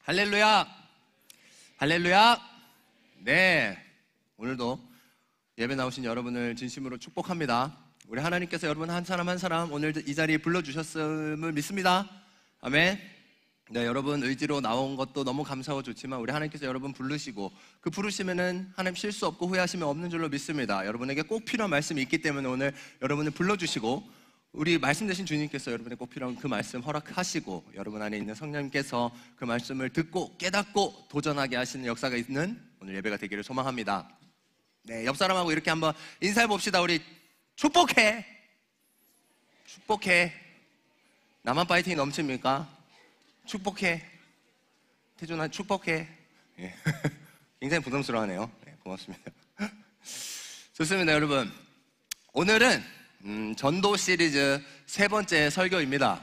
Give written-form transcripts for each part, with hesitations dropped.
할렐루야! 할렐루야! 네, 오늘도 예배 나오신 여러분을 진심으로 축복합니다. 우리 하나님께서 여러분 한 사람 한 사람 오늘 이 자리에 불러주셨음을 믿습니다. 아멘. 네, 여러분 의지로 나온 것도 너무 감사하고 좋지만 우리 하나님께서 여러분 부르시고 그 부르시면은 하나님 실수 없고 후회하시면 없는 줄로 믿습니다. 여러분에게 꼭 필요한 말씀이 있기 때문에 오늘 여러분을 불러주시고 우리 말씀 되신 주님께서 여러분의 꼭 필요한 그 말씀 허락하시고 여러분 안에 있는 성령님께서 그 말씀을 듣고 깨닫고 도전하게 하시는 역사가 있는 오늘 예배가 되기를 소망합니다. 네, 옆 사람하고 이렇게 한번 인사해 봅시다. 우리 축복해. 축복해. 나만 파이팅이 넘칩니까? 축복해. 태준아 축복해. 예. 굉장히 부담스러워하네요. 네, 고맙습니다. 좋습니다, 여러분. 오늘은 전도 시리즈 세 번째 설교입니다.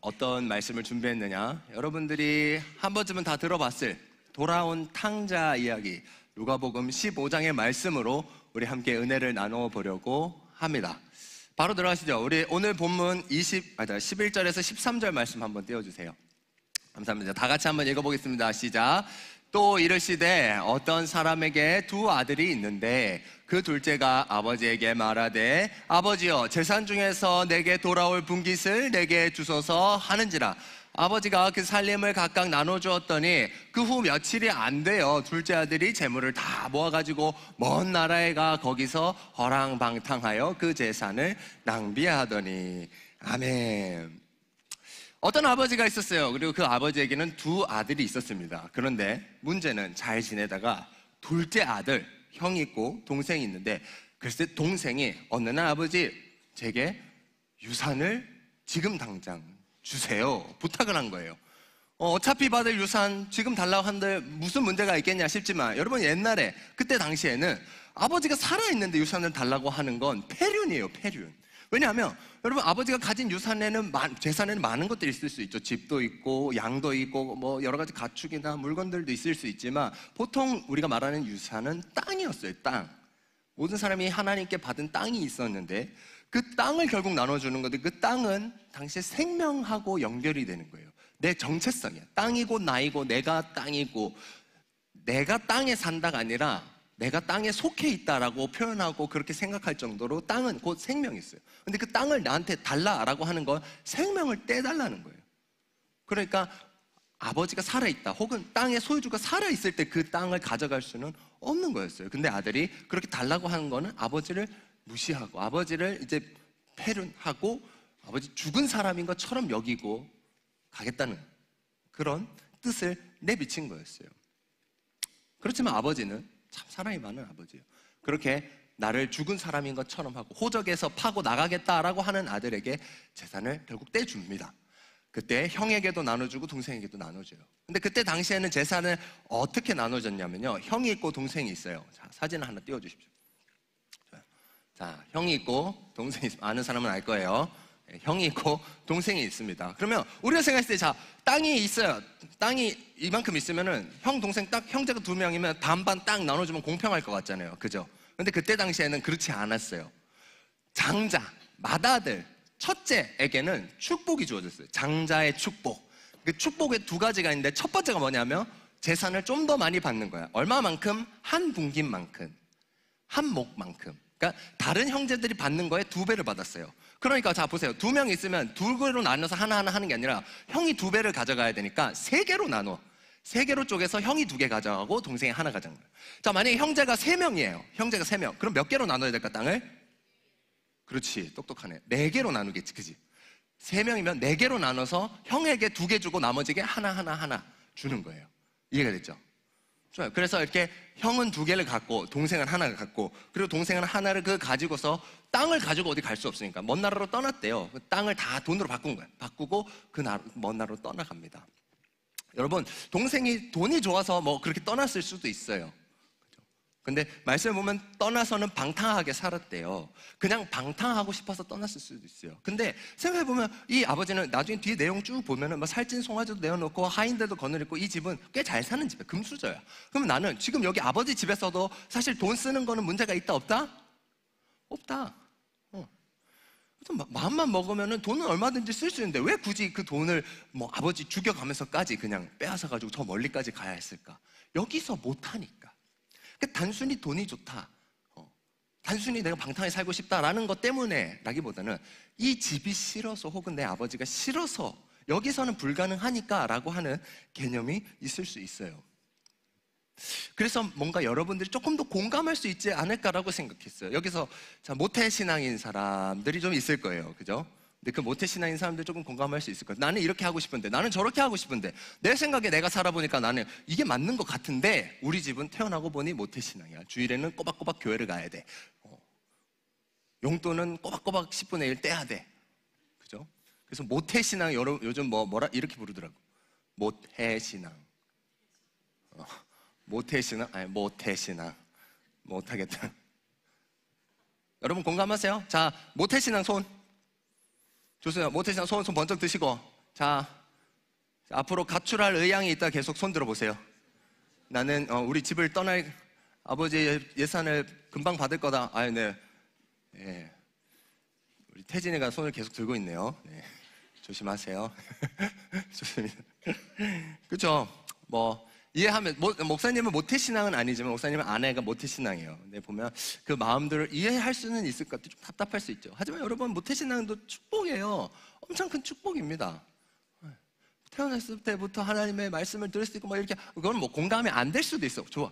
어떤 말씀을 준비했느냐? 여러분들이 한 번쯤은 다 들어봤을 돌아온 탕자 이야기, 누가복음 15장의 말씀으로 우리 함께 은혜를 나누어 보려고 합니다. 바로 들어가시죠. 우리 오늘 본문 11절에서 13절 말씀 한번 띄워주세요. 감사합니다. 다 같이 한번 읽어보겠습니다. 시작. 또 이르시되 어떤 사람에게 두 아들이 있는데 그 둘째가 아버지에게 말하되 아버지여 재산 중에서 내게 돌아올 분깃을 내게 주소서 하는지라. 아버지가 그 살림을 각각 나눠주었더니 그 후 며칠이 안 되어 둘째 아들이 재물을 다 모아가지고 먼 나라에 가 거기서 허랑방탕하여 그 재산을 낭비하더니. 아멘. 어떤 아버지가 있었어요. 그리고 그 아버지에게는 두 아들이 있었습니다. 그런데 문제는 잘 지내다가 둘째 아들, 형이 있고 동생이 있는데 글쎄 동생이 어느 날 아버지 제게 유산을 지금 당장 주세요 부탁을 한 거예요. 어차피 받을 유산 지금 달라고 하는데 무슨 문제가 있겠냐 싶지만 여러분 옛날에 그때 당시에는 아버지가 살아있는데 유산을 달라고 하는 건 폐륜이에요. 폐륜. 왜냐하면 여러분 아버지가 가진 유산에는 재산에는 많은 것들이 있을 수 있죠. 집도 있고 양도 있고 뭐 여러 가지 가축이나 물건들도 있을 수 있지만 보통 우리가 말하는 유산은 땅이었어요. 땅. 모든 사람이 하나님께 받은 땅이 있었는데 그 땅을 결국 나눠주는 건데 그 땅은 당시에 생명하고 연결이 되는 거예요. 내 정체성이야. 땅이고 나이고 내가 땅이고 내가 땅에 산다가 아니라 내가 땅에 속해 있다라고 표현하고 그렇게 생각할 정도로 땅은 곧 생명이 있어요. 근데 그 땅을 나한테 달라라고 하는 건 생명을 떼달라는 거예요. 그러니까 아버지가 살아있다 혹은 땅의 소유주가 살아있을 때 그 땅을 가져갈 수는 없는 거였어요. 근데 아들이 그렇게 달라고 하는 거는 아버지를 무시하고 아버지를 이제 폐륜하고 아버지 죽은 사람인 것처럼 여기고 가겠다는 그런 뜻을 내비친 거였어요. 그렇지만 아버지는 참 사랑이 많은 아버지예요. 그렇게 나를 죽은 사람인 것처럼 하고 호적에서 파고 나가겠다라고 하는 아들에게 재산을 결국 떼줍니다. 그때 형에게도 나눠주고 동생에게도 나눠줘요. 근데 그때 당시에는 재산을 어떻게 나눠줬냐면요, 형이 있고 동생이 있어요. 자, 사진을 하나 띄워주십시오. 자, 형이 있고 동생이 있으면 아는 사람은 알 거예요. 형이 있고 동생이 있습니다. 그러면 우리가 생각했을 때 자, 땅이 있어요. 땅이 이만큼 있으면은 형 동생 딱 형제가 두 명이면 반반 딱 나눠주면 공평할 것 같잖아요. 그죠? 근데 그때 당시에는 그렇지 않았어요. 장자, 맏아들, 첫째에게는 축복이 주어졌어요. 장자의 축복. 그 축복에 두 가지가 있는데 첫 번째가 뭐냐면 재산을 좀 더 많이 받는 거야. 얼마만큼? 한 분깃만큼, 한 목만큼. 그러니까 다른 형제들이 받는 거에 2배를 받았어요. 그러니까 자 보세요. 2명 있으면 2개로 나눠서 하나하나 하는 게 아니라 형이 2배를 가져가야 되니까 3개로 나눠. 3개로 쪼개서 형이 2개 가져가고 동생이 하나 가져간 거예요. 자, 만약에 형제가 3명이에요. 형제가 3명. 그럼 몇 개로 나눠야 될까, 땅을? 그렇지, 똑똑하네. 4개로 나누겠지, 그지? 3명이면 4개로 나눠서 형에게 2개 주고 나머지게 하나 주는 거예요. 이해가 됐죠? 좋아요. 그래서 이렇게 형은 2개를 갖고 동생은 하나를 갖고 그리고 동생은 하나를 가지고서 땅을 가지고 어디 갈 수 없으니까 먼 나라로 떠났대요. 그 땅을 다 돈으로 바꾼 거예요. 바꾸고 먼 나라로 떠나갑니다. 여러분 동생이 돈이 좋아서 뭐 그렇게 떠났을 수도 있어요. 근데 말씀을 보면 떠나서는 방탕하게 살았대요. 그냥 방탕하고 싶어서 떠났을 수도 있어요. 근데 생각해보면 이 아버지는 나중에 뒤에 내용 쭉 보면은 뭐 살찐 송아지도 내어놓고 하인들도 거느리고 이 집은 꽤 잘 사는 집이야. 금수저야. 그럼 나는 지금 여기 아버지 집에서도 사실 돈 쓰는 거는 문제가 있다 없다? 없다. 마음만 먹으면 돈은 얼마든지 쓸 수 있는데 왜 굳이 그 돈을 뭐 아버지 죽여가면서까지 그냥 빼앗아가지고 저 멀리까지 가야 했을까? 여기서 못하니까. 그러니까 단순히 돈이 좋다, 단순히 내가 방탕하게 살고 싶다라는 것 때문에 라기보다는 이 집이 싫어서 혹은 내 아버지가 싫어서 여기서는 불가능하니까 라고 하는 개념이 있을 수 있어요. 그래서 뭔가 여러분들이 조금 더 공감할 수 있지 않을까라고 생각했어요. 여기서 자, 모태신앙인 사람들이 좀 있을 거예요, 그죠? 근데 그 모태신앙인 사람들 조금 공감할 수 있을 거예요. 나는 이렇게 하고 싶은데, 나는 저렇게 하고 싶은데, 내 생각에 내가 살아보니까 나는 이게 맞는 것 같은데 우리 집은 태어나고 보니 모태신앙이야. 주일에는 꼬박꼬박 교회를 가야 돼, 용돈은 꼬박꼬박 10분의 1 떼야 돼, 그죠? 그래서 모태신앙, 요즘 뭐라 이렇게 부르더라고. 모태신앙. 모태신앙? 아니, 모태신앙. 못하겠다. 여러분 공감하세요? 자, 모태신앙 손. 좋습니다. 모태신앙 손 번쩍 드시고. 자, 앞으로 가출할 의향이 있다 계속 손 들어보세요. 나는 우리 집을 떠날 아버지의 예산을 금방 받을 거다. 아, 네. 예. 우리 태진이가 손을 계속 들고 있네요. 네. 조심하세요. 좋습니다. 그렇죠? 뭐 이해하면, 목사님은 모태신앙은 아니지만 목사님은 아내가 모태신앙이에요. 근데 보면 그 마음들을 이해할 수는 있을 것 같아요. 좀 답답할 수 있죠. 하지만 여러분, 모태신앙도 축복이에요. 엄청 큰 축복입니다. 태어났을 때부터 하나님의 말씀을 들을 수 있고 뭐 이렇게, 그건 뭐 공감이 안 될 수도 있어. 좋아.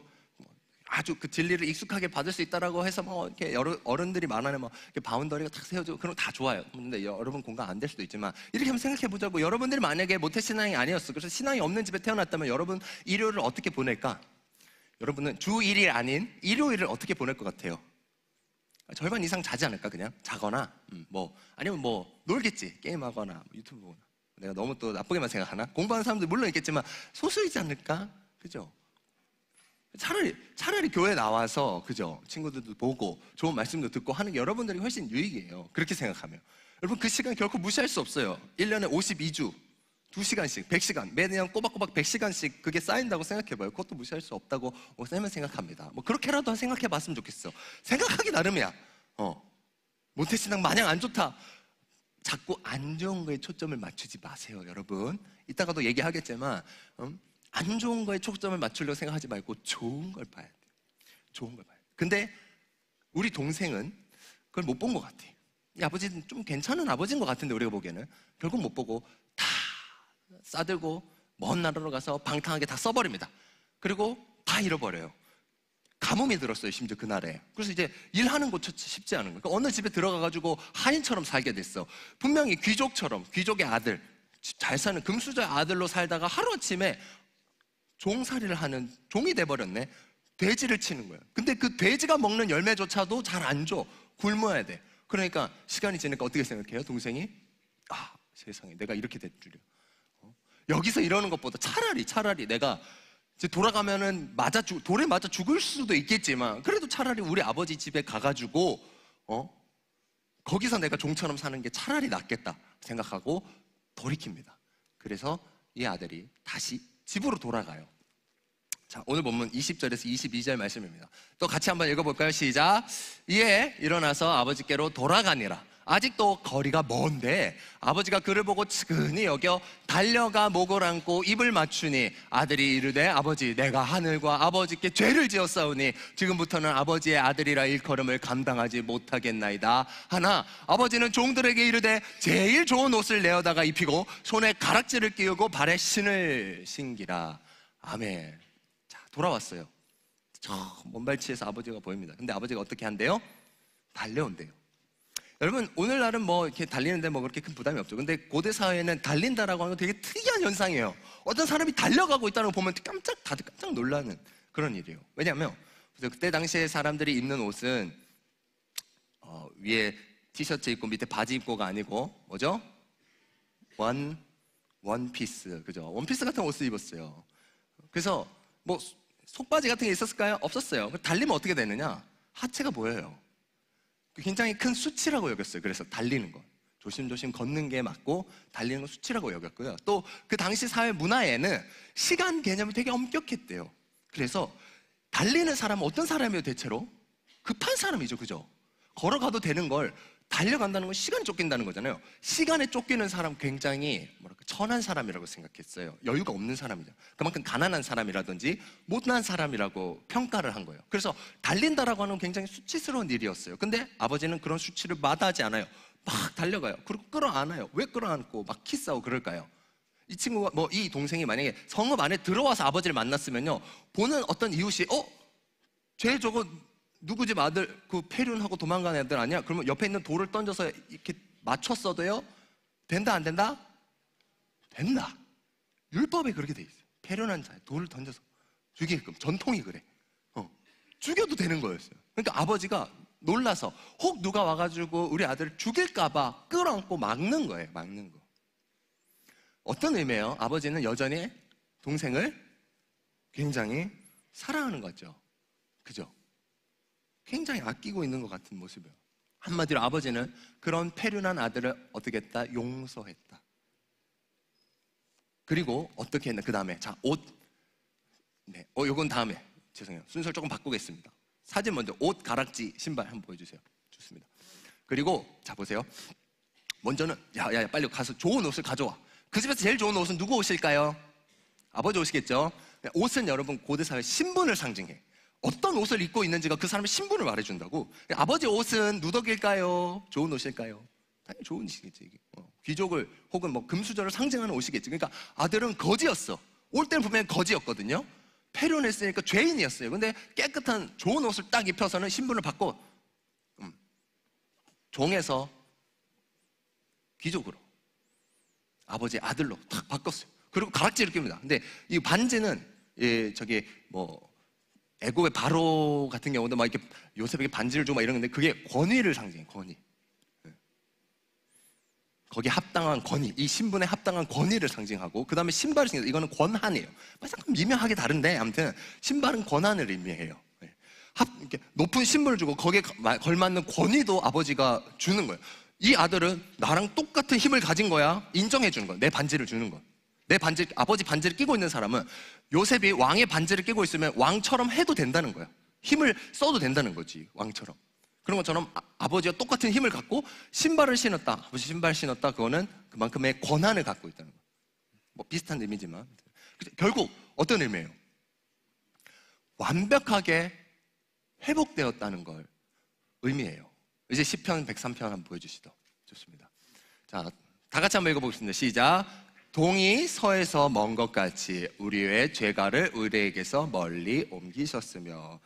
아주 그 진리를 익숙하게 받을 수 있다라고 해서 뭐 이렇게 어른들이 말하는 뭐 바운더리가 탁 세워지고 그런 거 다 좋아요. 근데 여러분 공감 안 될 수도 있지만 이렇게 한번 생각해 보자고. 여러분들이 만약에 모태신앙이 아니었어, 그래서 신앙이 없는 집에 태어났다면 여러분 일요일을 어떻게 보낼까? 여러분은 주 1일 아닌 일요일을 어떻게 보낼 것 같아요? 절반 이상 자지 않을까? 그냥 자거나 뭐 아니면 뭐 놀겠지. 게임하거나 뭐 유튜브 보거나. 내가 너무 또 나쁘게만 생각하나? 공부하는 사람들 물론 있겠지만 소수이지 않을까? 그죠? 차라리 교회 나와서, 그죠? 친구들도 보고 좋은 말씀도 듣고 하는 게 여러분들이 훨씬 유익이에요. 그렇게 생각하면. 여러분, 그 시간 결코 무시할 수 없어요. 1년에 52주 2시간씩 100시간, 매년 꼬박꼬박 100시간씩 그게 쌓인다고 생각해봐요. 그것도 무시할 수 없다고 목사님은 생각합니다. 뭐 그렇게라도 생각해봤으면 좋겠어. 생각하기 나름이야. 모태신앙 마냥 안 좋다, 자꾸 안 좋은 거에 초점을 맞추지 마세요, 여러분. 이따가도 얘기하겠지만 안 좋은 거에 초점을 맞추려고 생각하지 말고 좋은 걸 봐야 돼요. 좋은 걸 봐야 돼요. 근데 우리 동생은 그걸 못 본 것 같아. 이 아버지는 좀 괜찮은 아버지인 것 같은데 우리가 보기에는 결국 못 보고 다 싸들고 먼 나라로 가서 방탕하게 다 써버립니다. 그리고 다 잃어버려요. 가뭄이 들었어요, 심지어 그날에. 그래서 이제 일하는 것조차 쉽지 않은 거예요. 그러니까 어느 집에 들어가가지고 하인처럼 살게 됐어. 분명히 귀족처럼, 귀족의 아들, 잘 사는 금수저의 아들로 살다가 하루아침에 종살이를 하는 종이 돼버렸네. 돼지를 치는 거예요. 근데 그 돼지가 먹는 열매조차도 잘 안 줘. 굶어야 돼. 그러니까 시간이 지나니까 어떻게 생각해요? 동생이 세상에 내가 이렇게 될 줄이야. 여기서 이러는 것보다 차라리 내가 이제 돌아가면은 돌에 맞아 죽을 수도 있겠지만 그래도 차라리 우리 아버지 집에 가가지고 거기서 내가 종처럼 사는 게 차라리 낫겠다 생각하고 돌이킵니다. 그래서 이 아들이 다시 집으로 돌아가요. 자, 오늘 본문 20절에서 22절 말씀입니다. 또 같이 한번 읽어볼까요? 시작. 이에 일어나서 아버지께로 돌아가니라. 아직도 거리가 먼데 아버지가 그를 보고 측은히 여겨 달려가 목을 안고 입을 맞추니 아들이 이르되 아버지, 내가 하늘과 아버지께 죄를 지었사오니 지금부터는 아버지의 아들이라 일컬음을 감당하지 못하겠나이다 하나 아버지는 종들에게 이르되 제일 좋은 옷을 내어다가 입히고 손에 가락지를 끼우고 발에 신을 신기라. 아멘. 자, 돌아왔어요. 저 먼발치에서 아버지가 보입니다. 근데 아버지가 어떻게 한대요? 달려온대요. 여러분, 오늘날은 뭐 이렇게 달리는데 뭐 그렇게 큰 부담이 없죠. 근데 고대 사회에는 달린다라고 하는 건 되게 특이한 현상이에요. 어떤 사람이 달려가고 있다는 걸 보면 다들 깜짝 놀라는 그런 일이에요. 왜냐하면 그때 당시에 사람들이 입는 옷은 위에 티셔츠 입고 밑에 바지 입고가 아니고 뭐죠? 원피스, 그죠? 원피스 같은 옷을 입었어요. 그래서 뭐 속바지 같은 게 있었을까요? 없었어요. 달리면 어떻게 되느냐? 하체가 보여요. 굉장히 큰 수치라고 여겼어요. 그래서 달리는 거, 조심조심 걷는 게 맞고 달리는 건 수치라고 여겼고요. 또 그 당시 사회 문화에는 시간 개념이 되게 엄격했대요. 그래서 달리는 사람은 어떤 사람이에요? 대체로 급한 사람이죠, 그죠? 걸어가도 되는 걸 달려간다는 건 시간이 쫓긴다는 거잖아요. 시간에 쫓기는 사람 굉장히 천한 사람이라고 생각했어요. 여유가 없는 사람이죠. 그만큼 가난한 사람이라든지 못난 사람이라고 평가를 한 거예요. 그래서 달린다라고 하는 굉장히 수치스러운 일이었어요. 근데 아버지는 그런 수치를 마다하지 않아요. 막 달려가요. 그리고 끌어안아요. 왜 끌어안고 막 키스하고 그럴까요? 이 친구가 이 동생이 만약에 성읍 안에 들어와서 아버지를 만났으면요, 보는 어떤 이웃이 쟤 저거 누구 집 아들 그 폐륜하고 도망간 애들 아니야? 그러면 옆에 있는 돌을 던져서 이렇게 맞췄어도요, 된다 안 된다? 된다. 율법에 그렇게 돼 있어요. 폐륜한 자에 돌을 던져서 죽이게끔, 전통이 그래. 죽여도 되는 거였어요. 그러니까 아버지가 놀라서 혹 누가 와가지고 우리 아들을 죽일까봐 끌어안고 막는 거예요. 막는 거. 어떤 의미예요? 아버지는 여전히 동생을 굉장히 사랑하는 거죠. 그죠? 굉장히 아끼고 있는 것 같은 모습이에요. 한마디로 아버지는 그런 폐륜한 아들을 어떻게 했다? 용서했다. 그리고 어떻게 했나? 그 다음에 자, 옷. 네, 요건 다음에. 죄송해요. 순서를 조금 바꾸겠습니다. 사진 먼저. 옷, 가락지, 신발 한번 보여주세요. 좋습니다. 그리고 자, 보세요. 먼저는 야 빨리 가서 좋은 옷을 가져와. 그 집에서 제일 좋은 옷은 누구 옷일까요? 아버지 옷이겠죠. 옷은 여러분 고대사회 신분을 상징해. 어떤 옷을 입고 있는지가 그 사람의 신분을 말해준다고. 아버지 옷은 누더기일까요? 좋은 옷일까요? 당연히 좋은 옷이겠지. 이게. 귀족을 혹은 금수저를 상징하는 옷이겠지. 그러니까 아들은 거지였어. 올 때는 분명히 거지였거든요. 폐륜했으니까 죄인이었어요. 근데 깨끗한 좋은 옷을 딱 입혀서는 신분을 받고 종에서 귀족으로 아버지의 아들로 탁 바꿨어요. 그리고 가락지를 낍니다. 근데 이 반지는 애굽의 바로 같은 경우도 막 이렇게 요셉에게 반지를 주고 막 이런 건데 그게 권위를 상징해. 권위. 거기에 합당한 권위, 이 신분에 합당한 권위를 상징하고, 그 다음에 신발을 상징해요. 이거는 권한이에요. 잠깐 미묘하게 다른데 아무튼 신발은 권한을 의미해요. 이렇게 높은 신분을 주고 거기에 걸맞는 권위도 아버지가 주는 거예요. 이 아들은 나랑 똑같은 힘을 가진 거야. 인정해 주는 거야. 내 반지를 주는 거야. 아버지 반지를 끼고 있는 사람은 요셉이 왕의 반지를 끼고 있으면 왕처럼 해도 된다는 거야. 힘을 써도 된다는 거지, 왕처럼. 그런 것처럼 아버지와 똑같은 힘을 갖고 신발을 신었다. 아버지 신발 신었다. 그거는 그만큼의 권한을 갖고 있다는 거야. 비슷한 의미지만 결국 어떤 의미예요? 완벽하게 회복되었다는 걸 의미해요. 이제 시편 103편 한번 보여주시죠. 좋습니다. 자, 다 같이 한번 읽어보겠습니다. 시작. 동이 서에서 먼 것 같이 우리의 죄가를 의뢰에게서 멀리 옮기셨으며.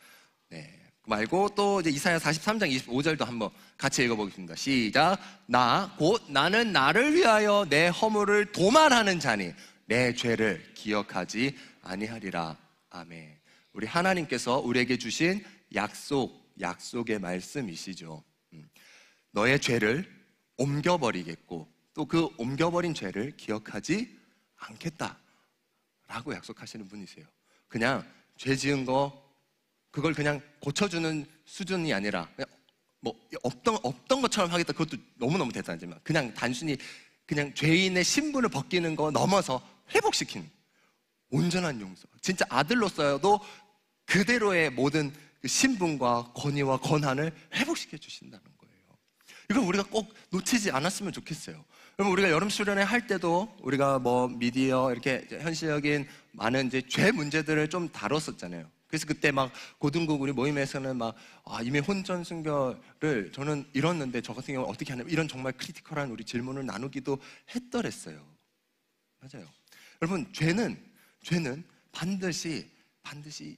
네. 말고 또 이제 이사야 43장 25절도 한번 같이 읽어보겠습니다. 시작. 나는 나를 위하여 내 허물을 도말하는 자니 내 죄를 기억하지 아니하리라. 아멘. 우리 하나님께서 우리에게 주신 약속의 말씀이시죠. 너의 죄를 옮겨버리겠고 또 그 옮겨버린 죄를 기억하지 않겠다라고 약속하시는 분이세요. 그냥 죄 지은 거 그걸 그냥 고쳐주는 수준이 아니라 없던 것처럼 하겠다. 그것도 너무너무 대단하지만 그냥 단순히 그냥 죄인의 신분을 벗기는 거 넘어서 회복시키는 온전한 용서. 진짜 아들로서도 그대로의 모든 그 신분과 권위와 권한을 회복시켜 주신다는 거예요. 이걸 우리가 꼭 놓치지 않았으면 좋겠어요. 여러분, 우리가 여름 수련회 할 때도 우리가 미디어 이렇게 현실적인 많은 이제 죄 문제들을 좀 다뤘었잖아요. 그래서 그때 막 고등국 우리 모임에서는 이미 혼전 순결을 저는 잃었는데 저 같은 경우는 어떻게 하냐면 이런 정말 크리티컬한 우리 질문을 나누기도 했더랬어요. 맞아요. 여러분, 죄는 반드시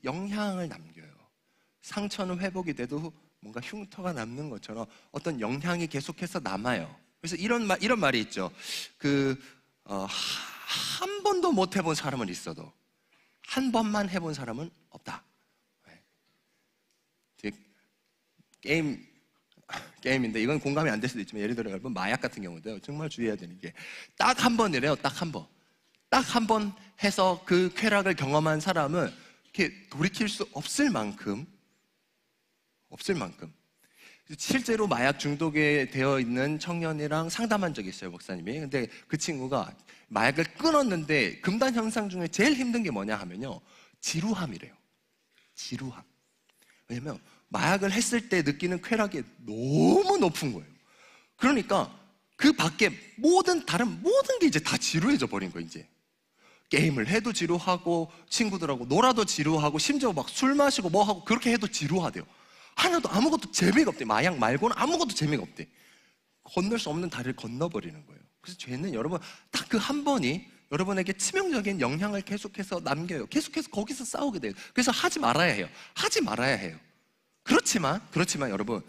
영향을 남겨요. 상처는 회복이 돼도 뭔가 흉터가 남는 것처럼 어떤 영향이 계속해서 남아요. 그래서 이런 말이 있죠. 한 번도 못 해본 사람은 있어도 한 번만 해본 사람은 없다. 게임인데 이건 공감이 안 될 수도 있지만 예를 들어 여러분 마약 같은 경우도 정말 주의해야 되는 게 딱 한 번이래요. 딱 한 번 해서 그 쾌락을 경험한 사람은 이렇게 돌이킬 수 없을 만큼 실제로 마약 중독에 되어 있는 청년이랑 상담한 적이 있어요, 목사님이. 근데 그 친구가 마약을 끊었는데 금단 현상 중에 제일 힘든 게 뭐냐 하면요, 지루함이래요. 왜냐면 마약을 했을 때 느끼는 쾌락이 너무 높은 거예요. 그러니까 그 밖에 다른 모든 게 이제 다 지루해져 버린 거예요. 이제 게임을 해도 지루하고, 친구들하고 놀아도 지루하고, 심지어 막 술 마시고 뭐 하고 그렇게 해도 지루하대요. 하나도 아무것도 재미가 없대. 마약 말고는 아무것도 재미가 없대. 건널 수 없는 다리를 건너버리는 거예요. 그래서 죄는 여러분 딱 그 한 번이 여러분에게 치명적인 영향을 계속해서 남겨요. 계속해서 거기서 싸우게 돼요. 그래서 하지 말아야 해요. 하지 말아야 해요. 그렇지만 여러분,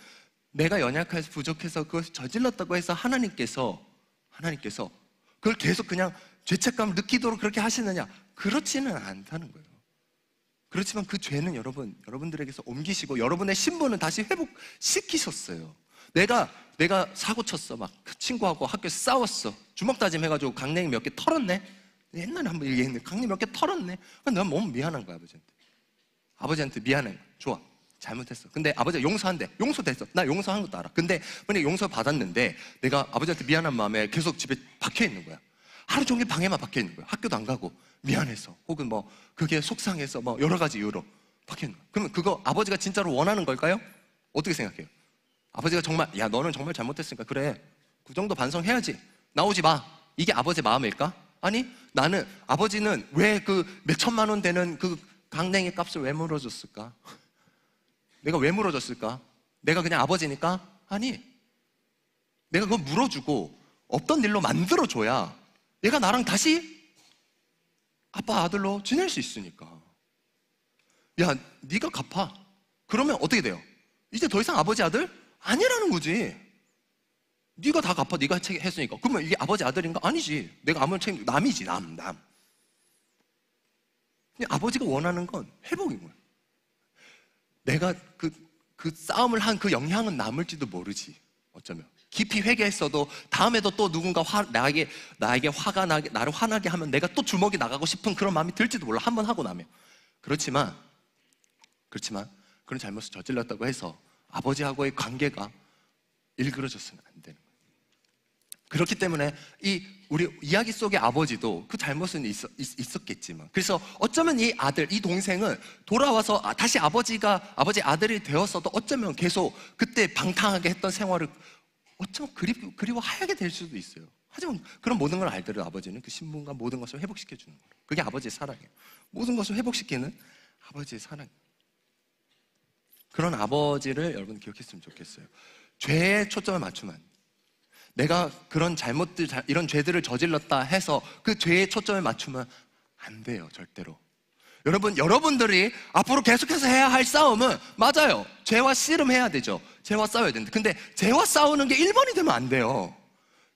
내가 연약해서 부족해서 그것을 저질렀다고 해서 하나님께서 그걸 계속 그냥 죄책감을 느끼도록 그렇게 하시느냐? 그렇지는 않다는 거예요. 그렇지만 그 죄는 여러분들에게서 옮기시고 여러분의 신분은 다시 회복시키셨어요. 내가 사고 쳤어. 막 친구하고 학교에서 싸웠어. 주먹 다짐 해가지고 강냉이 몇 개 털었네. 옛날에 한번 얘기했는데 강냉이 몇 개 털었네. 내가 너무 미안한 거야, 아버지한테 미안해. 좋아, 잘못했어. 근데 아버지가 용서한대. 용서됐어. 나 용서한 것도 알아. 근데 만약에 용서 받았는데 내가 아버지한테 미안한 마음에 계속 집에 박혀 있는 거야. 하루 종일 방에만 박혀 있는 거야. 학교도 안 가고 미안해서, 혹은 뭐 그게 속상해서, 뭐 여러 가지 이유로 박혀 있는 거야. 그러면 그거 아버지가 진짜로 원하는 걸까요? 어떻게 생각해요? 아버지가 정말, 야, 너는 정말 잘못했으니까 그래, 그 정도 반성해야지, 나오지 마, 이게 아버지의 마음일까? 아니, 나는 아버지는 왜 그 몇천만 원 되는 그 강냉이 값을 왜 물어줬을까? 내가 왜 물어줬을까? 내가 그냥 아버지니까? 아니, 내가 그거 물어주고 없던 일로 만들어줘야 얘가 나랑 다시 아빠 아들로 지낼 수 있으니까. 야, 네가 갚아. 그러면 어떻게 돼요? 이제 더 이상 아버지 아들? 아니라는 거지. 네가 다 갚아. 네가 했으니까. 그러면 이게 아버지 아들인가? 아니지. 내가 아무런 책임, 남이지. 남. 아버지가 원하는 건 회복인 거야. 내가 그 싸움을 한 그 영향은 남을지도 모르지. 어쩌면 깊이 회개했어도 다음에도 또 누군가 나에게 화가 나게, 나를 화나게 하면 내가 또 주먹이 나가고 싶은 그런 마음이 들지도 몰라. 한번 하고 나면. 그렇지만 그런 잘못을 저질렀다고 해서 아버지하고의 관계가 일그러졌으면 안 되는 거예요. 그렇기 때문에 우리 이야기 속의 아버지도 그 잘못은 있었겠지만, 그래서 어쩌면 이 동생은 돌아와서 다시 아버지 아들이 되었어도 어쩌면 계속 그때 방탕하게 했던 생활을 어쩌면 그리워하게 될 수도 있어요. 하지만 그런 모든 걸 알더라도 아버지는 그 신분과 모든 것을 회복시켜 주는 거예요. 그게 아버지의 사랑이에요. 모든 것을 회복시키는 아버지의 사랑이에요. 그런 아버지를 여러분 기억했으면 좋겠어요. 죄에 초점을 맞추면 안 돼요. 내가 그런 이런 죄들을 저질렀다 해서 그 죄에 초점을 맞추면 안 돼요, 절대로. 여러분들이 앞으로 계속해서 해야 할 싸움은, 맞아요, 죄와 씨름해야 되죠. 죄와 싸워야 되는데, 근데 죄와 싸우는 게 1번이 되면 안 돼요.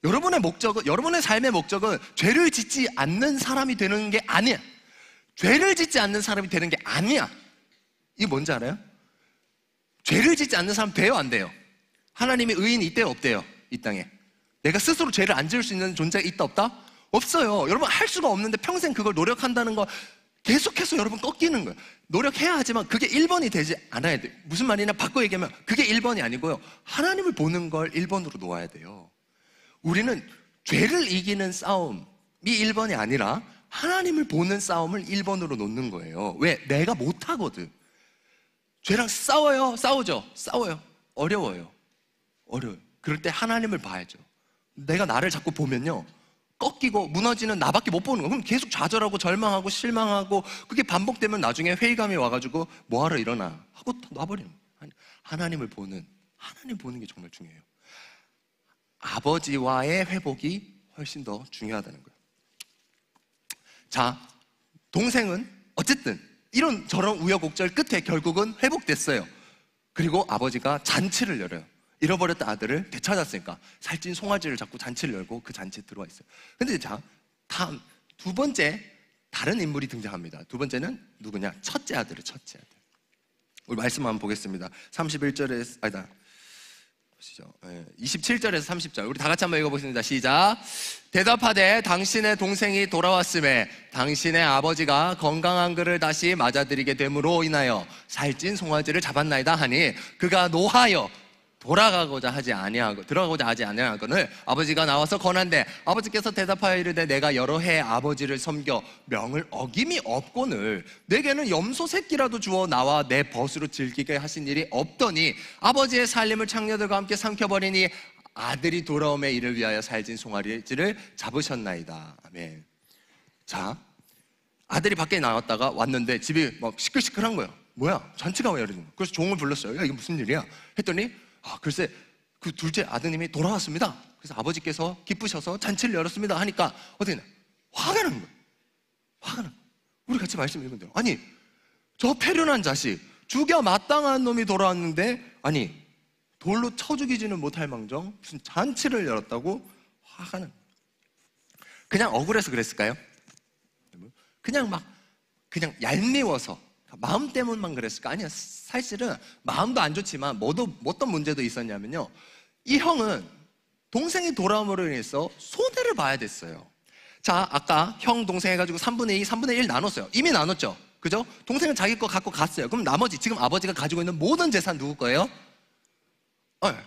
여러분의 삶의 목적은 죄를 짓지 않는 사람이 되는 게 아니야. 죄를 짓지 않는 사람이 되는 게 아니야. 이게 뭔지 알아요? 죄를 짓지 않는 사람 돼요, 안 돼요? 하나님의 의인이 있대요, 없대요? 이 땅에 내가 스스로 죄를 안 지을 수 있는 존재가 있다, 없다? 없어요. 여러분, 할 수가 없는데 평생 그걸 노력한다는 거 계속해서 여러분 꺾이는 거예요. 노력해야 하지만 그게 1번이 되지 않아야 돼요. 무슨 말이냐, 바꿔 얘기하면 그게 1번이 아니고요, 하나님을 보는 걸 1번으로 놓아야 돼요. 우리는 죄를 이기는 싸움이 1번이 아니라 하나님을 보는 싸움을 1번으로 놓는 거예요. 왜? 내가 못하거든. 죄랑 싸우죠. 어려워요. 그럴 때 하나님을 봐야죠. 내가 나를 자꾸 보면요, 꺾이고 무너지는 나밖에 못 보는 거예요. 그럼 계속 좌절하고 절망하고 실망하고, 그게 반복되면 나중에 회의감이 와가지고 뭐하러 일어나 하고 놔버리는 거예요. 하나님 보는 게 정말 중요해요. 아버지와의 회복이 훨씬 더 중요하다는 거예요. 자, 동생은 어쨌든 이런 저런 우여곡절 끝에 결국은 회복됐어요. 그리고 아버지가 잔치를 열어요. 잃어버렸던 아들을 되찾았으니까 살찐 송아지를 잡고 잔치를 열고 그 잔치에 들어와 있어요. 근데 자, 다음 두 번째 다른 인물이 등장합니다. 두 번째는 누구냐? 첫째 아들. 우리 말씀 한번 보겠습니다. 31절에서 아니다. 보시죠. 27절에서 30절. 우리 다 같이 한번 읽어보겠습니다. 시작. 대답하되 당신의 동생이 돌아왔음에 당신의 아버지가 건강한 그를 다시 맞아들이게 됨으로 인하여 살찐 송아지를 잡았나이다 하니, 그가 노하여 들어가고자 하지 아니하거늘 아버지가 나와서 권한대. 아버지께서 대답하여 이르되 내가 여러 해 아버지를 섬겨 명을 어김이 없거늘 내게는 염소 새끼라도 주어 나와 내 벗으로 즐기게 하신 일이 없더니 아버지의 살림을 창녀들과 함께 삼켜버리니 아들이 돌아옴에 이를 위하여 살진 송아지를 잡으셨나이다. 아멘. 자, 아들이 밖에 나왔다가 왔는데 집이 막 시끌시끌한 거예요. 뭐야? 잔치가 왜 이러는 거야? 그래서 종을 불렀어요. 야, 이게 무슨 일이야? 했더니 글쎄 그 둘째 아드님이 돌아왔습니다. 그래서 아버지께서 기쁘셔서 잔치를 열었습니다 하니까 어떻게 화가 난 거예요. 화가 난 거예요. 우리 같이 말씀 읽은 대로. 아니, 저 패륜한 자식, 죽여 마땅한 놈이 돌아왔는데, 아니, 돌로 쳐 죽이지는 못할 망정 무슨 잔치를 열었다고 화가 난 거예요. 그냥 억울해서 그랬을까요? 그냥 얄미워서 마음 때문만 그랬을까? 아니야. 사실은 마음도 안 좋지만 어떤 문제도 있었냐면요, 이 형은 동생이 돌아옴으로 인해서 손해를 봐야 됐어요. 자, 아까 형 동생 해가지고 3분의 2, 3분의 1 나눴어요. 이미 나눴죠? 그죠? 동생은 자기 거 갖고 갔어요. 그럼 나머지 지금 아버지가 가지고 있는 모든 재산 누구 거예요?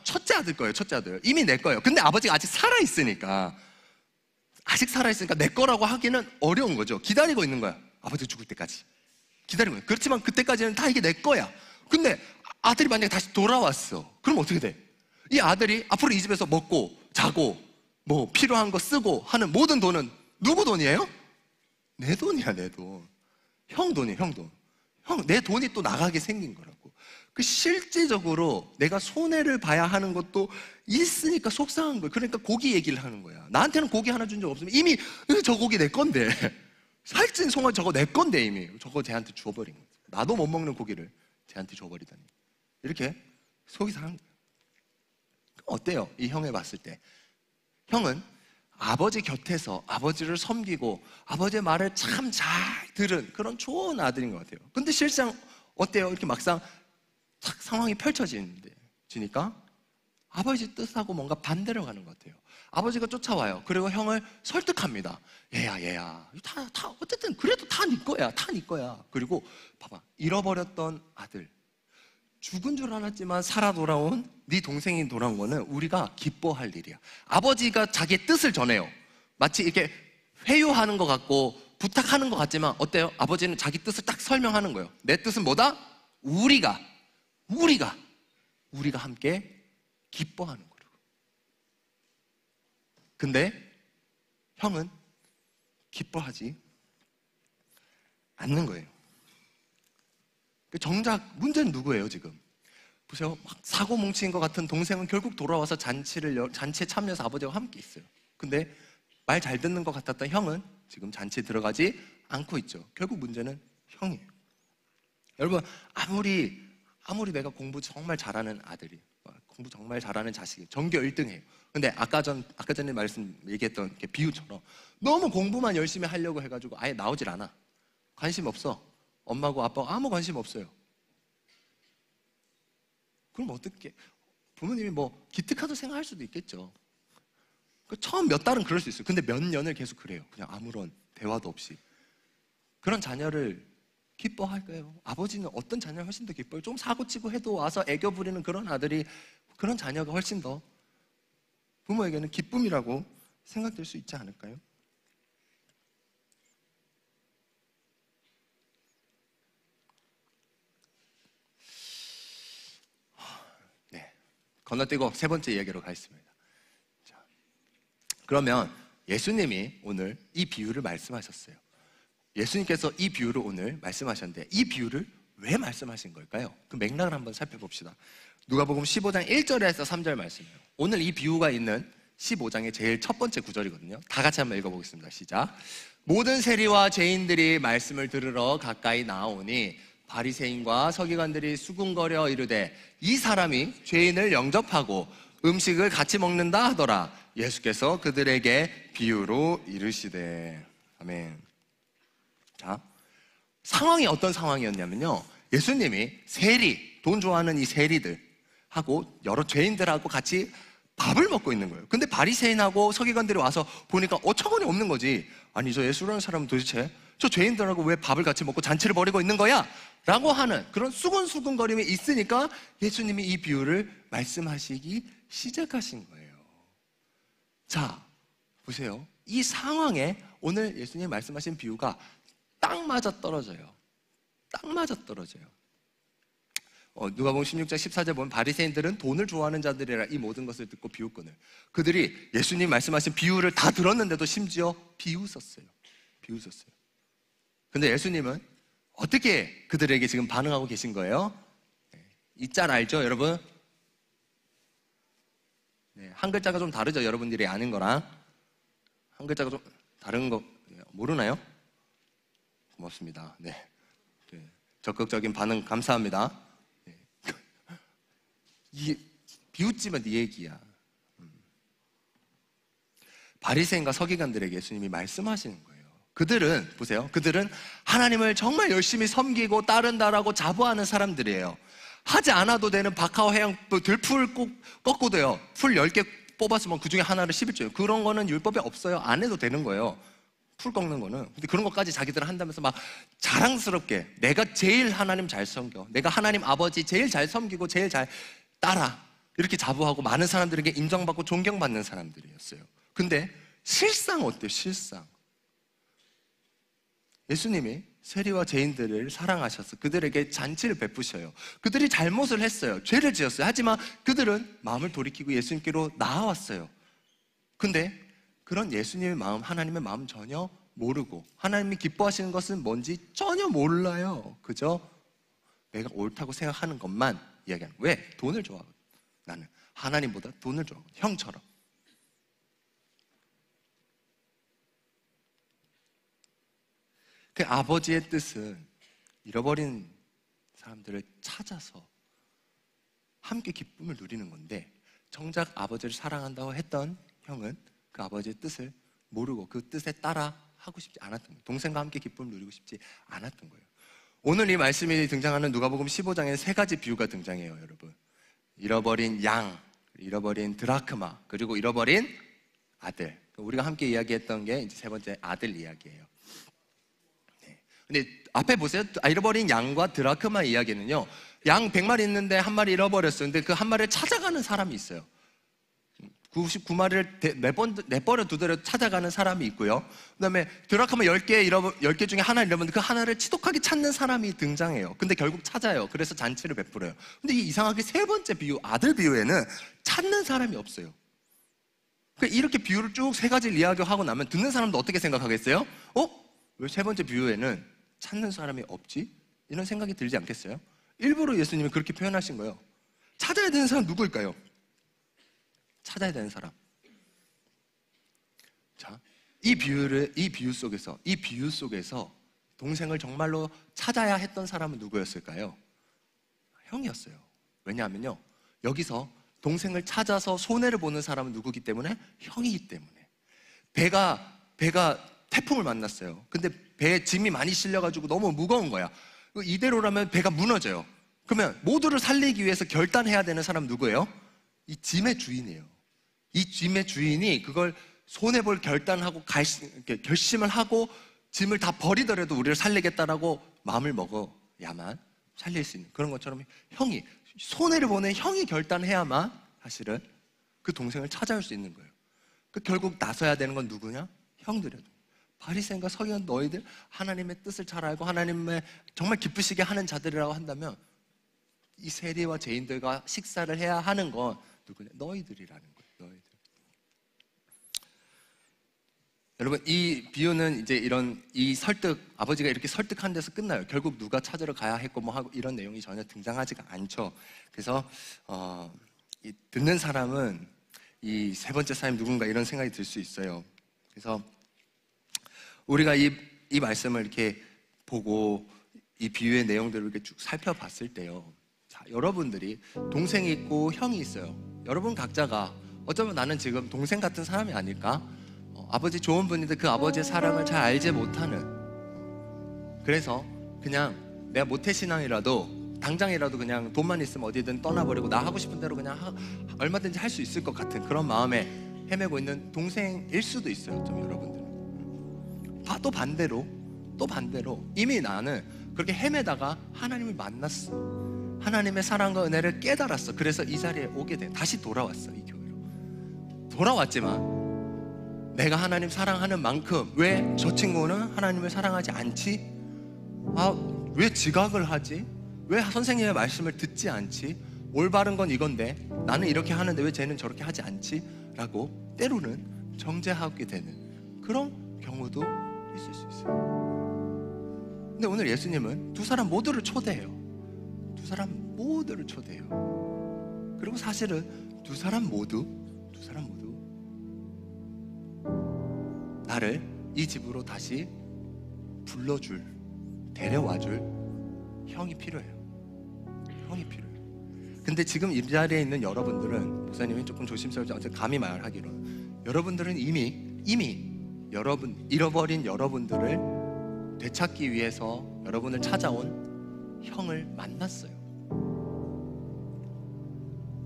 첫째 아들 거예요. 첫째 아들. 이미 내 거예요. 근데 아버지가 아직 살아있으니까 내 거라고 하기는 어려운 거죠. 기다리고 있는 거야. 아버지 죽을 때까지 기다리고 있는 거야. 그렇지만 그때까지는 다 이게 내 거야. 근데 아들이 만약에 다시 돌아왔어. 그럼 어떻게 돼? 이 아들이 앞으로 이 집에서 먹고 자고 뭐 필요한 거 쓰고 하는 모든 돈은 누구 돈이에요? 내 돈이야, 내 돈. 형 돈이에요, 형 돈. 내 돈이 또 나가게 생긴 거라고. 그 실제적으로 내가 손해를 봐야 하는 것도 있으니까 속상한 거예요. 그러니까 고기 얘기를 하는 거야. 나한테는 고기 하나 준 적 없으면 이미 저 고기 내 건데, 살찐 송아지 저거 내 건데 이미 저거 쟤한테 줘버린 거야. 나도 못 먹는 고기를 쟤한테 줘버리다니. 이렇게 속이 상한 거예요. 어때요? 이 형에 봤을 때 형은 아버지 곁에서 아버지를 섬기고 아버지의 말을 참 잘 들은 그런 좋은 아들인 것 같아요. 근데 실상 어때요? 이렇게 막상 탁 상황이 펼쳐지니까 아버지 뜻하고 뭔가 반대로 가는 것 같아요. 아버지가 쫓아와요. 그리고 형을 설득합니다. 얘야 다 어쨌든 그래도 다 네 거야, 다 네 거야. 그리고 봐봐, 잃어버렸던 아들, 죽은 줄 알았지만 살아 돌아온 네 동생이 돌아온 거는 우리가 기뻐할 일이야. 아버지가 자기의 뜻을 전해요. 마치 이렇게 회유하는 것 같고 부탁하는 것 같지만 어때요? 아버지는 자기 뜻을 딱 설명하는 거예요. 내 뜻은 뭐다? 우리가 함께 기뻐하는 거라고. 근데 형은 기뻐하지 않는 거예요. 정작 문제는 누구예요 지금? 보세요. 막 사고 뭉친 것 같은 동생은 결국 돌아와서 잔치에 참여해서 아버지와 함께 있어요. 근데 말 잘 듣는 것 같았던 형은 지금 잔치에 들어가지 않고 있죠. 결국 문제는 형이에요. 여러분, 아무리 내가 정말 잘하는 아들이, 공부 정말 잘하는 자식이 전교 1등해요. 근데 아까 전에 얘기했던 비유처럼 너무 공부만 열심히 하려고 해가지고 아예 나오질 않아. 관심 없어. 엄마고 아빠고 아무 관심 없어요. 그럼 어떻게? 부모님이 뭐 기특하다 생각할 수도 있겠죠. 처음 몇 달은 그럴 수 있어요. 근데 몇 년을 계속 그래요. 그냥 아무런 대화도 없이. 그런 자녀를 기뻐할까요? 아버지는 어떤 자녀를 훨씬 더 기뻐요? 좀 사고치고 해도 와서 애교 부리는 그런 아들이, 그런 자녀가 훨씬 더 부모에게는 기쁨이라고 생각될 수 있지 않을까요? 네, 건너뛰고 세 번째 이야기로 가겠습니다. 자, 그러면 예수님이 오늘 이 비유를 말씀하셨어요. 예수님께서 이 비유를 오늘 말씀하셨는데 이 비유를 왜 말씀하신 걸까요? 그 맥락을 한번 살펴봅시다. 누가복음 15장 1절에서 3절 말씀이에요. 오늘 이 비유가 있는 15장의 제일 첫 번째 구절이거든요. 다 같이 한번 읽어보겠습니다. 시작. 모든 세리와 죄인들이 말씀을 들으러 가까이 나오니 바리새인과 서기관들이 수군거려 이르되 이 사람이 죄인을 영접하고 음식을 같이 먹는다 하더라. 예수께서 그들에게 비유로 이르시되. 아멘. 자, 상황이 어떤 상황이었냐면요, 예수님이 세리, 돈 좋아하는 이 세리들하고 여러 죄인들하고 같이 밥을 먹고 있는 거예요. 근데 바리새인하고 서기관들이 와서 보니까 어처구니 없는 거지. 아니, 저 예수라는 사람은 도대체 저 죄인들하고 왜 밥을 같이 먹고 잔치를 벌이고 있는 거야? 라고 하는 그런 수근수근거림이 있으니까 예수님이 이 비유를 말씀하시기 시작하신 거예요. 자, 보세요. 이 상황에 오늘 예수님이 말씀하신 비유가 딱 맞아 떨어져요. 딱 맞아 떨어져요. 누가복음 16장 14절 보면 바리새인들은 돈을 좋아하는 자들이라 이 모든 것을 듣고 비웃거늘. 그들이 예수님 말씀하신 비유를 다 들었는데도 심지어 비웃었어요. 근데 예수님은 어떻게 그들에게 지금 반응하고 계신 거예요? 이 짤 알죠, 여러분? 네, 한 글자가 좀 다르죠, 여러분들이 아는 거랑. 한 글자가 좀 다른 거 모르나요? 고맙습니다. 네. 적극적인 반응 감사합니다. 네. 비웃지만 네 얘기야. 바리새인과 서기관들에게 예수님이 말씀하시는 거예요. 그들은 보세요. 그들은 하나님을 정말 열심히 섬기고 따른다라고 자부하는 사람들이에요. 하지 않아도 되는 박하와 해양 들풀 꼭 꺾고도요. 풀 10개 뽑았으면 그 중에 하나를 11조예요. 그런 거는 율법에 없어요. 안 해도 되는 거예요. 풀 꺾는 거는. 근데 그런 것까지 자기들은 한다면서 막 자랑스럽게 내가 제일 하나님 잘 섬겨, 내가 하나님 아버지 제일 잘 섬기고 제일 잘 따라, 이렇게 자부하고 많은 사람들에게 인정받고 존경받는 사람들이었어요. 근데 실상 어때요? 실상 예수님이 세리와 죄인들을 사랑하셔서 그들에게 잔치를 베푸셔요. 그들이 잘못을 했어요. 죄를 지었어요. 하지만 그들은 마음을 돌이키고 예수님께로 나아왔어요. 근데 그런 예수님의 마음, 하나님의 마음 전혀 모르고 하나님이 기뻐하시는 것은 뭔지 전혀 몰라요. 그죠? 내가 옳다고 생각하는 것만 이야기하는 거예요. 왜? 돈을 좋아하거든. 나는 하나님보다 돈을 좋아하거든. 형처럼. 그 아버지의 뜻은 잃어버린 사람들을 찾아서 함께 기쁨을 누리는 건데, 정작 아버지를 사랑한다고 했던 형은 그 아버지의 뜻을 모르고 그 뜻에 따라 하고 싶지 않았던 거예요. 동생과 함께 기쁨을 누리고 싶지 않았던 거예요. 오늘 이 말씀이 등장하는 누가복음 15장에 세 가지 비유가 등장해요, 여러분. 잃어버린 양, 잃어버린 드라크마, 그리고 잃어버린 아들. 우리가 함께 이야기했던 게 이제 세 번째 아들 이야기예요. 근데 앞에 보세요. 잃어버린 양과 드라크마 이야기는요, 양 100마리 있는데 한 마리 잃어버렸어요. 근데 그 한 마리를 찾아가는 사람이 있어요. 99마리를 내버려 두더라도 찾아가는 사람이 있고요. 그 다음에 드라크마 10개 중에 하나 잃어버렸는데 그 하나를 지독하게 찾는 사람이 등장해요. 근데 결국 찾아요. 그래서 잔치를 베풀어요. 근데 이상하게 세 번째 비유, 아들 비유에는 찾는 사람이 없어요. 그러니까 이렇게 비유를 쭉 세 가지를 이야기하고 나면 듣는 사람도 어떻게 생각하겠어요? 왜 세 번째 비유에는 찾는 사람이 없지? 이런 생각이 들지 않겠어요? 일부러 예수님이 그렇게 표현하신 거예요. 찾아야 되는 사람 누구일까요? 찾아야 되는 사람. 자, 이 비유 속에서 동생을 정말로 찾아야 했던 사람은 누구였을까요? 형이었어요. 왜냐하면요, 여기서 동생을 찾아서 손해를 보는 사람은 누구기 때문에? 형이기 때문에. 배가 태풍을 만났어요. 근데 배에 짐이 많이 실려가지고 너무 무거운 거야. 이대로라면 배가 무너져요. 그러면 모두를 살리기 위해서 결단해야 되는 사람 누구예요? 이 짐의 주인이에요. 이 짐의 주인이 그걸 손해볼 결단하고 결심을 하고 짐을 다 버리더라도 우리를 살리겠다라고 마음을 먹어야만 살릴 수 있는, 그런 것처럼 형이, 손해를 보는 형이 결단해야만 사실은 그 동생을 찾아올 수 있는 거예요. 결국 나서야 되는 건 누구냐? 형들이에요. 바리새인과 서기관, 너희들 하나님의 뜻을 잘 알고 하나님의 정말 기쁘시게 하는 자들이라고 한다면 이 세리와 죄인들과 식사를 해야 하는 건 누구냐? 너희들이라는 거예요. 너희들. 여러분, 이 비유는 이제 아버지가 이렇게 설득한 데서 끝나요. 결국 누가 찾으러 가야 했고 뭐 하고 이런 내용이 전혀 등장하지가 않죠. 그래서 듣는 사람은 이 세 번째 사람이 누군가 이런 생각이 들 수 있어요. 그래서 우리가 이 말씀을 이렇게 보고 이 비유의 내용들을 이렇게 쭉 살펴봤을 때요, 자, 여러분들이 동생이 있고 형이 있어요. 여러분 각자가 어쩌면 나는 지금 동생 같은 사람이 아닐까? 아버지 좋은 분인데 그 아버지의 사랑을 잘 알지 못하는, 그래서 그냥 내가 모태신앙이라도 당장이라도 그냥 돈만 있으면 어디든 떠나버리고 나 하고 싶은 대로 그냥 얼마든지 할 수 있을 것 같은 그런 마음에 헤매고 있는 동생일 수도 있어요. 좀 여러분들은. 또 반대로 이미 나는 그렇게 헤매다가 하나님을 만났어. 하나님의 사랑과 은혜를 깨달았어. 그래서 이 자리에 오게 돼. 다시 돌아왔어. 이 교회로 돌아왔지만 내가 하나님 사랑하는 만큼 왜 저 친구는 하나님을 사랑하지 않지? 왜 지각을 하지? 왜 선생님의 말씀을 듣지 않지? 올바른 건 이건데 나는 이렇게 하는데 왜 쟤는 저렇게 하지 않지? 라고 때로는 정죄하게 되는 그런 경우도 있을 수 있어요. 근데 오늘 예수님은 두 사람 모두를 초대해요. 두 사람 모두를 초대해요. 그리고 사실은 두 사람 모두 나를 이 집으로 다시 불러줄, 데려와줄 형이 필요해요. 형이 필요해요. 근데 지금 이 자리에 있는 여러분들은, 목사님이 조금 조심스럽지 감히 말하기로, 여러분들은 이미 여러분 잃어버린 여러분들을 되찾기 위해서 여러분을 찾아온 형을 만났어요.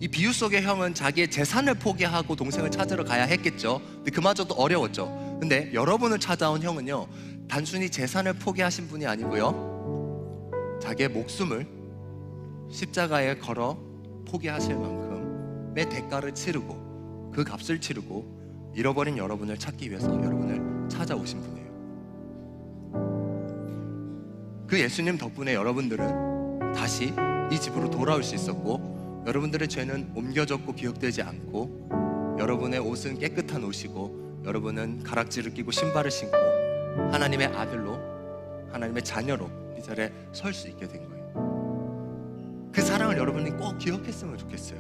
이 비유 속의 형은 자기의 재산을 포기하고 동생을 찾으러 가야 했겠죠. 근데 그마저도 어려웠죠. 근데 여러분을 찾아온 형은요, 단순히 재산을 포기하신 분이 아니고요, 자기의 목숨을 십자가에 걸어 포기하실 만큼의 대가를 치르고 그 값을 치르고 잃어버린 여러분을 찾기 위해서 여러분을 찾아오신 분이에요. 그 예수님 덕분에 여러분들은 다시 이 집으로 돌아올 수 있었고, 여러분들의 죄는 옮겨졌고 기억되지 않고, 여러분의 옷은 깨끗한 옷이고, 여러분은 가락지를 끼고 신발을 신고 하나님의 아들로, 하나님의 자녀로 이 자리에 설 수 있게 된 거예요. 그 사랑을 여러분이 꼭 기억했으면 좋겠어요.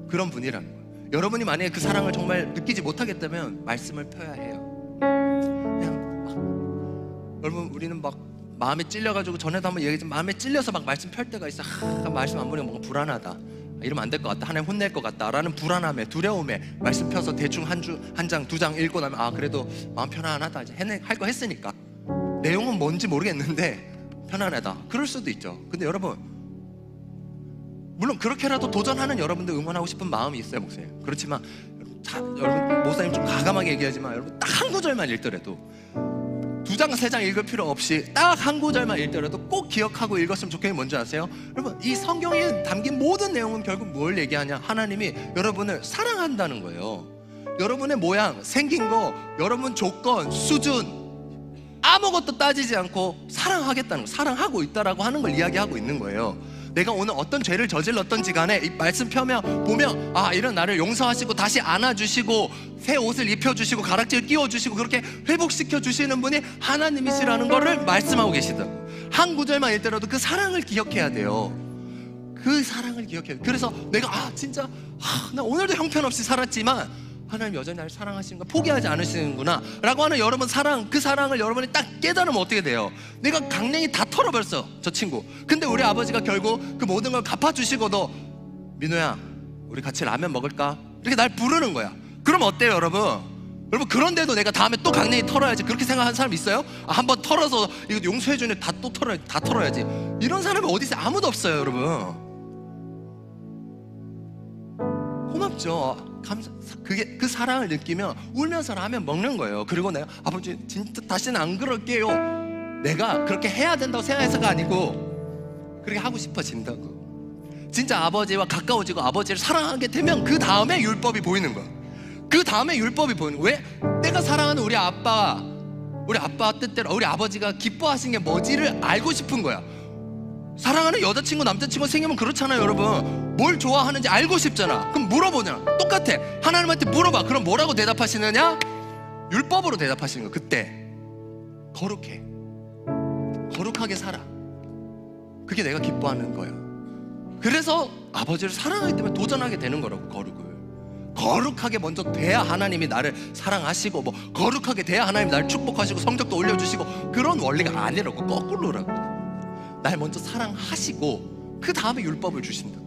그런 분이라는 거예요. 여러분이 만약에 그 사랑을 정말 느끼지 못하겠다면 말씀을 펴야 해요. 그냥 여러분, 우리는 막 마음에 찔려가지고, 전에도 한번 얘기했지만 마음에 찔려서 막 말씀 펼 때가 있어. 말씀 안 보니까 뭔가 불안하다, 이러면 안 될 것 같다, 하나님 혼낼 것 같다 라는 불안함에, 두려움에 말씀 펴서 대충 한 장, 두 장 읽고 나면 그래도 마음 편안하다, 이제 할 거 했으니까, 내용은 뭔지 모르겠는데 편안하다, 그럴 수도 있죠. 근데 여러분, 물론 그렇게라도 도전하는 여러분들 응원하고 싶은 마음이 있어요, 목사님. 그렇지만 여러분, 목사님 좀 가감하게 얘기하지만, 여러분 딱 한 구절만 읽더라도, 두 장, 세 장 읽을 필요 없이 딱 한 구절만 읽더라도 꼭 기억하고 읽었으면 좋겠는 게 뭔지 아세요? 여러분, 이 성경에 담긴 모든 내용은 결국 뭘 얘기하냐? 하나님이 여러분을 사랑한다는 거예요. 여러분의 모양, 생긴 거, 여러분 조건, 수준 아무것도 따지지 않고 사랑하겠다는 거, 사랑하고 있다라고 하는 걸 이야기하고 있는 거예요. 내가 오늘 어떤 죄를 저질렀던지 간에 이 말씀 보면 이런 나를 용서하시고 다시 안아주시고 새 옷을 입혀주시고 가락지를 끼워주시고 그렇게 회복시켜주시는 분이 하나님이시라는 거를 말씀하고 계시더라고요. 한 구절만 읽더라도 그 사랑을 기억해야 돼요. 그 사랑을 기억해야 돼요. 그래서 내가 진짜 나 오늘도 형편없이 살았지만 하나님 여전히 나를 사랑하시는 거 포기하지 않으시는구나 라고 하는 여러분 사랑, 그 사랑을 여러분이 딱 깨달으면 어떻게 돼요? 내가 강냉이 다 털어버렸어, 저 친구. 근데 우리 아버지가 결국 그 모든 걸 갚아주시고도, 민호야 우리 같이 라면 먹을까? 이렇게 날 부르는 거야. 그럼 어때요 여러분? 여러분, 그런데도 내가 다음에 또 강냉이 털어야지, 그렇게 생각하는 사람 있어요? 한번 털어서 이거 용서해주네, 다 털어야지. 이런 사람이 어디 있어요? 아무도 없어요 여러분. 고맙죠. 그게 그 사랑을 느끼면 울면서 라면 먹는 거예요. 그리고 내가 아버지 진짜 다시는 안 그럴게요, 내가 그렇게 해야 된다고 생각해서가 아니고 그렇게 하고 싶어진다고. 진짜 아버지와 가까워지고 아버지를 사랑하게 되면 그 다음에 율법이 보이는 거야. 그 다음에 율법이 보이는 거야. 왜? 내가 사랑하는 우리 아빠 뜻대로 우리 아버지가 기뻐하신 게 뭐지를 알고 싶은 거야. 사랑하는 여자친구, 남자친구 생기면 그렇잖아요 여러분. 뭘 좋아하는지 알고 싶잖아. 그럼 물어보잖아. 똑같아. 하나님한테 물어봐. 그럼 뭐라고 대답하시느냐? 율법으로 대답하시는 거야. 그때 거룩하게 살아. 그게 내가 기뻐하는 거야. 그래서 아버지를 사랑하기 때문에 도전하게 되는 거라고. 거룩하게 먼저 돼야 하나님이 나를 사랑하시고, 거룩하게 돼야 하나님이 나를 축복하시고 성적도 올려주시고, 그런 원리가 아니라고. 거꾸로라고. 날 먼저 사랑하시고 그 다음에 율법을 주신다.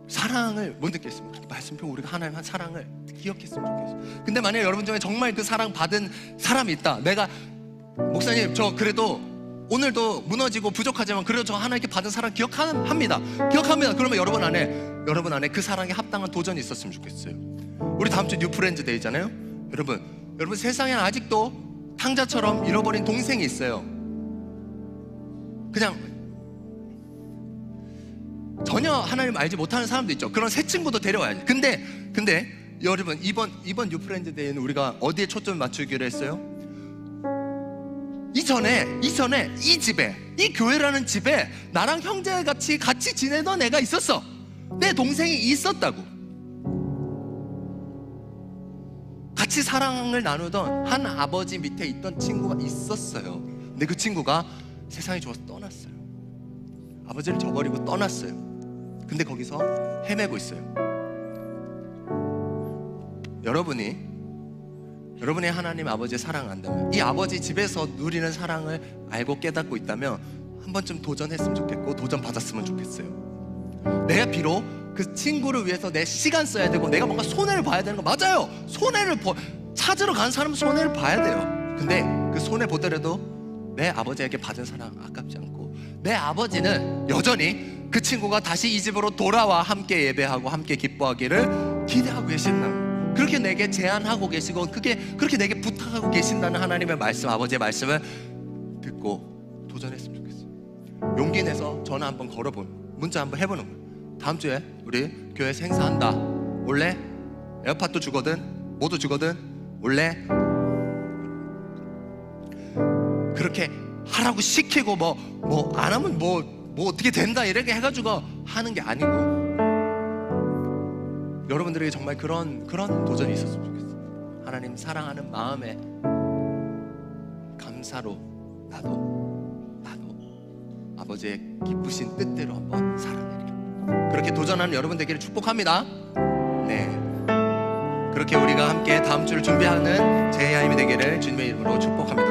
사랑을 못 느꼈습니다. 말씀표 우리가 하나님 한 사랑을 기억했으면 좋겠어요. 근데 만약에 여러분 중에 정말 그 사랑 받은 사람이 있다. 내가 목사님 저 그래도 오늘도 무너지고 부족하지만 그래도 저 하나님께 받은 사랑 기억합니다. 그러면 여러분 안에 그 사랑에 합당한 도전이 있었으면 좋겠어요. 우리 다음 주 뉴프렌즈 데이잖아요. 여러분 세상에는 아직도 탕자처럼 잃어버린 동생이 있어요. 그냥 전혀 하나님 알지 못하는 사람도 있죠. 그런 새 친구도 데려와야지. 근데 여러분, 이번 뉴프렌즈 데이는 우리가 어디에 초점을 맞추기로 했어요? 이전에 이 집에, 이 교회라는 집에 나랑 형제같이 같이 지내던 애가 있었어. 내 동생이 있었다고. 같이 사랑을 나누던 한 아버지 밑에 있던 친구가 있었어요. 근데 그 친구가 세상이 좋아서 떠났어요. 아버지를 저버리고 떠났어요. 근데 거기서 헤매고 있어요. 여러분이 하나님 아버지의 사랑을 안다면, 이 아버지 집에서 누리는 사랑을 알고 깨닫고 있다면 한 번쯤 도전했으면 좋겠고 도전 받았으면 좋겠어요. 내가 비록 그 친구를 위해서 내 시간 써야 되고 내가 뭔가 손해를 봐야 되는 거 맞아요. 찾으러 간 사람은 손해를 봐야 돼요. 근데 그 손해 보더라도 내 아버지에게 받은 사랑 아깝지 않고, 내 아버지는 여전히 그 친구가 다시 이 집으로 돌아와 함께 예배하고 함께 기뻐하기를 기대하고 계신다는, 그렇게 내게 제안하고 계시고 그렇게 내게 부탁하고 계신다는 하나님의 말씀, 아버지의 말씀을 듣고 도전했으면 좋겠어요. 용기 내서 전화 한번 걸어보는, 문자 한번 해보는 거예요. 다음 주에 우리 교회에서 행사한다. 올래? 에어팟도 주거든, 뭐도 주거든, 올래? 그렇게 하라고 시키고 뭐 안 하면 뭐 어떻게 된다 이렇게 해가지고 하는 게 아니고, 여러분들에게 정말 그런 도전이 있었으면 좋겠어요. 하나님 사랑하는 마음에 감사로 나도 아버지의 기쁘신 뜻대로 한번 살아내리라. 그렇게 도전하는 여러분 되기를 축복합니다. 네, 그렇게 우리가 함께 다음 주를 준비하는 제이하임이 되기를 주님의 이름으로 축복합니다.